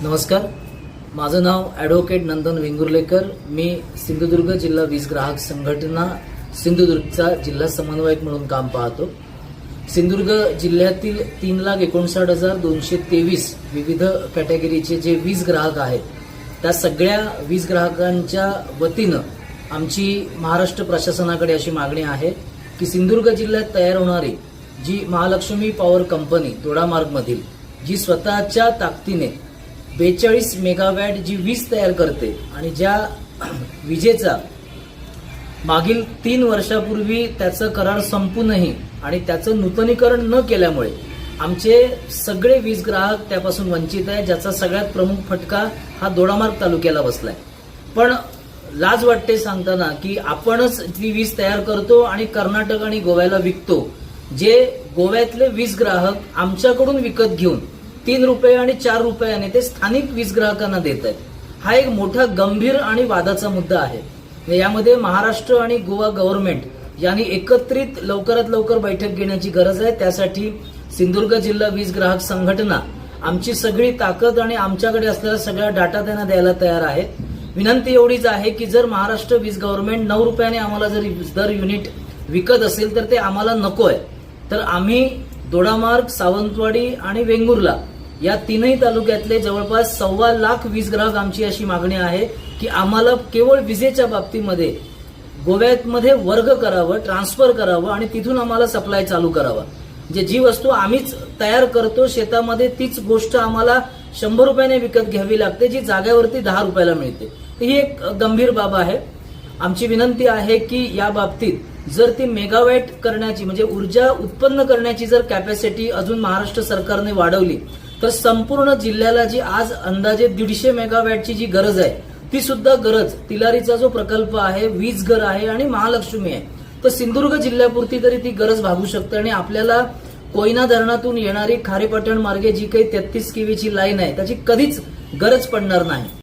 नमस्कार, माझं नाव ॲडव्होकेट नंदन वेंगुर्लेकर. मी सिंधुदुर्ग जिल्हा वीज ग्राहक संघटना सिंधुदुर्गचा जिल्हा समन्वयक म्हणून काम पाहतो. सिंधुदुर्ग जिल्ह्यातील 3,59,223 विविध कॅटेगरीचे जे वीज ग्राहक आहेत त्या सगळ्या वीज ग्राहकांच्या वतीनं आमची महाराष्ट्र प्रशासनाकडे अशी मागणी आहे की सिंधुदुर्ग जिल्ह्यात तयार होणारी जी महालक्ष्मी पॉवर कंपनी दोडामार्गमधील जी स्वतःच्या ताकदीने 42 मेगावॅट जी वीज तयार करते आणि ज्या विजेचा मागील 3 वर्षापूर्वी त्याचं करार संपूनही आणि त्याचं नूतनीकरण न केल्यामुळे आमचे सगळे वीज ग्राहक त्यापासून वंचित आहे, ज्याचा सगळ्यात प्रमुख फटका हा दोडामार्ग तालुक्याला बसलाय. पण लाज वाटते सांगताना की आपणच ती वीज तयार करतो आणि कर्नाटक आणि गोव्याला विकतो. जे गोव्यातले वीज ग्राहक आमच्याकडून विकत घेऊन 3 रुपये आणि 4 रुपयाने ते स्थानिक वीज ग्राहकांना देत आहेत. हा एक मोठा गंभीर आणि वादाचा मुद्दा आहे. यामध्ये महाराष्ट्र आणि गोवा गव्हर्नमेंट यांनी एकत्रित लवकरात लवकर बैठक घेण्याची गरज आहे. त्यासाठी सिंधुदुर्ग जिल्हा वीज ग्राहक संघटना आमची सगळी ताकद आणि आमच्याकडे असलेला सगळा डाटा त्यांना द्यायला तयार आहे. विनंती एवढीच आहे की जर महाराष्ट्र वीज गव्हर्नमेंट 9 रुपयाने आम्हाला जर दर युनिट विकत असेल तर ते आम्हाला नको आहे. तर आम्ही दोडामार्ग, सावंतवाडी आणि वेंगुर्ला या 3ही तालुक्यातले जवळपास 1.25 लाख वीज ग्राहक आमची अशी मागणी आहे की आम्हाला केवळ विजेच्या बाबतीमध्ये गोव्यामध्ये वर्ग करावं, ट्रान्सफर करावं आणि तिथून आम्हाला सप्लाय चालू करावा. जी वस्तू आम्हीच तयार करतो शेतामध्ये तीच गोष्ट आम्हाला 100 रुपयाने विकत घ्यावी लागते, जी जागेवरती 10 रुपयाला मिळते. ही एक गंभीर बाब आहे. आमची विनंती आहे की या बाबतीत जर ती मेगावॅट करण्याची म्हणजे ऊर्जा उत्पन्न करण्याची जर कॅपॅसिटी अजून महाराष्ट्र सरकारने वाढवली तर संपूर्ण जिल्ह्याला जी आज अंदाजे 150 मेगावॅटची जी गरज आहे ती सुद्धा गरज तिलारीचा जो प्रकल्प आहे, वीज घर आहे आणि महालक्ष्मी आहे, तर सिंधुदुर्ग जिल्ह्यापुरती तरी ती गरज भागू शकते. आणि आपल्याला कोयना धरणातून येणारी खारेपाटण मार्गे जी काही 33 केवीची लाईन आहे त्याची कधीच गरज पडणार नाही.